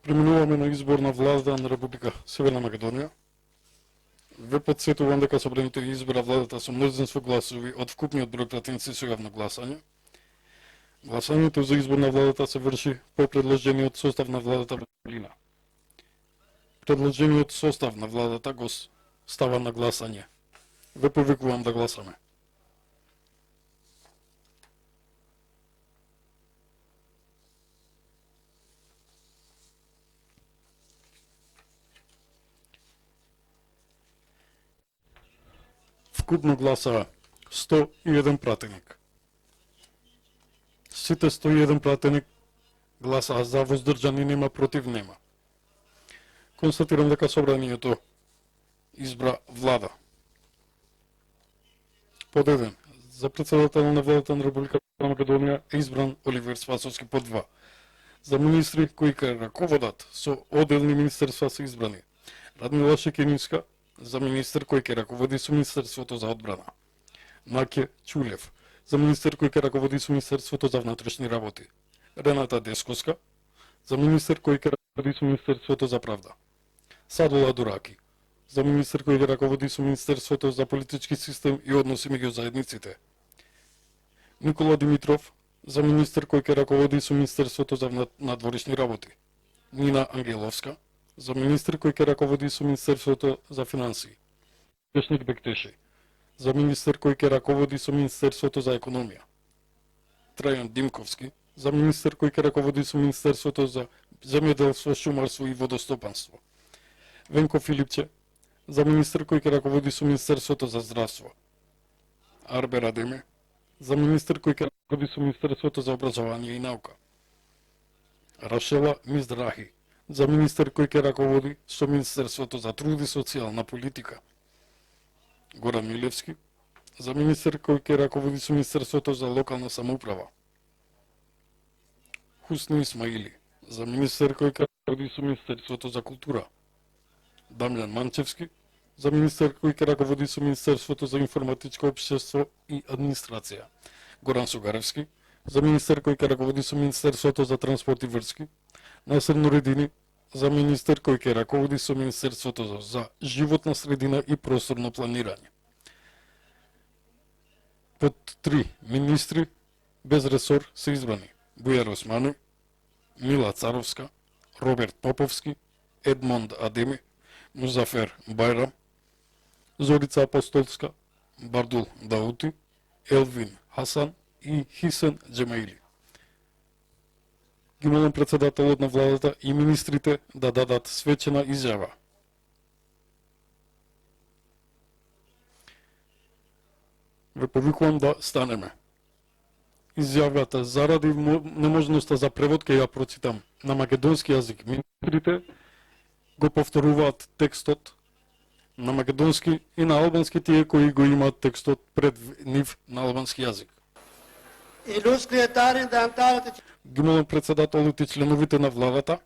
Преминуваме на избор на владата на Република Северна Македонија. Ве подсетувам дека собранието ги избира владата со мнозинство гласови од вкупниот број пратеници со јавно гласање. Гласањето за избор на владата се врши по предложениот состав на владата во целина. Предложениот состав на владата го става на гласање. Ве повикувам да гласаме. Вкупно гласаа 101 пратеник. Сите 101 пратеник гласаа за, воздржани нема, против нема. Констатирам дека собранието избра влада. Под 1. За председател на владата на Република Македонија е избран Оливер Спасовски. Под 2. За министри кои ке раководат со одделни министерства се избрани Радмила Шекениска, за министер кој ќе раководи со Министерството за одбрана, Наке Чулев, за министер кој ќе раководи со Министерството за внатрешни работи, Рената Десковска, за министер кој ќе раководи со Министерството за правда, Садола Дураки, за министер кој ќе раководи со Министерството за политички систем и односи меѓу заедниците, Никола Димитров, за министер кој ќе раководи со Министерството за надворешни работи, Нина Ангеловска, за министр кој ќе раководи со Министерството за финансии, Бешник Бектеши, за министр кој ќе раководи со Министерството за економија, Трајан Димковски, за министр кој ќе раководи со Министерството за земјоделство, шумарство и водостопанство, Венко Филипче, за министр кој ќе раководи со Министерството за здравство, Арбе Радеме, за министр кој ќе раководи со Министерството за образование и наука, Рашела Миздрахи, за министер кој ќе раководи со Министерството за труд и социјална политика, Горан Милевски, за министер кој ќе раководи со Министерството за локална самоуправа, Хусни Исмаили, за министер кој ќе раководи со Министерството за култура, Дамјан Манчевски, за министер кој ќе раководи со Министерството за информатичко општество и администрација, Горан Сугаревски, за министер кој ќе раководи со Министерството за транспорт и врски, Насер Нуредини, за министер кој ќе раководи со Министерството за животна средина и просторно планирање. Под 3 министри без ресор се избрани Бујар Османи, Мила Царовска, Роберт Поповски, Едмонд Адеми, Музафер Бајрам, Зорица Апостолска, Бардул Даути, Елвин Хасан и Хисен Джемаили. Ги молам председателот на владата и министрите да дадат свечена изјава. Ве повикувам да станеме. Изјавата заради неможноста за превод ќе ја прочитам на македонски јазик. Министрите го повторуваат текстот на македонски и на албански, тие кои го имаат текстот пред нив на албански јазик. Ги молам председателот и членовите на владата.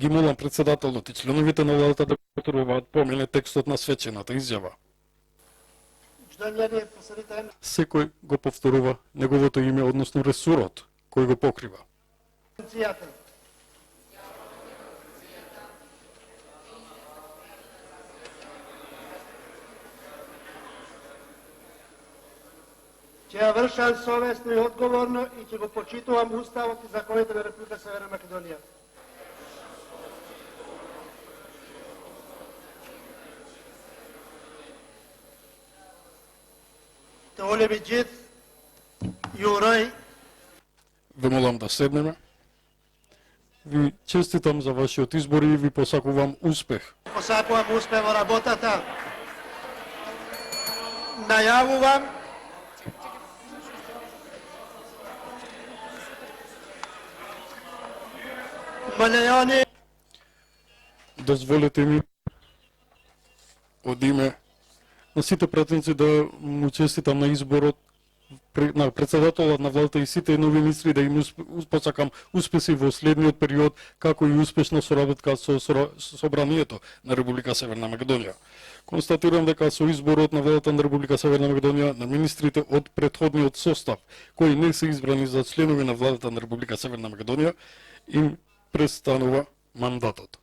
Ги молам председателот и членовите на владата да повторуваат помене текстот на свечената изјава. Секој го повторува неговото име, односно ресурот кој го покрива. Ќе ја вршам совесно и одговорно и ќе го почитувам Уставот и законите на Република Северна Македонија. Те олеби џит, Јурај. Ве молам да седнеме. Ви честитам за вашиот избор и ви посакувам успех. Посакувам успех во работата. Најавувам Дозволете ми од име на сите пратеници да му честитам на изборот на председателот на владата и сите нови министри да им посакам успеси во следниот период, како и успешна соработка со собранието на Република Северна Македонија. Констатирам дека со изборот на владата на Република Северна Македонија на министрите од претходниот состав, кои не се избрани за членови на владата на Република Северна Македонија, им престанува мандатот.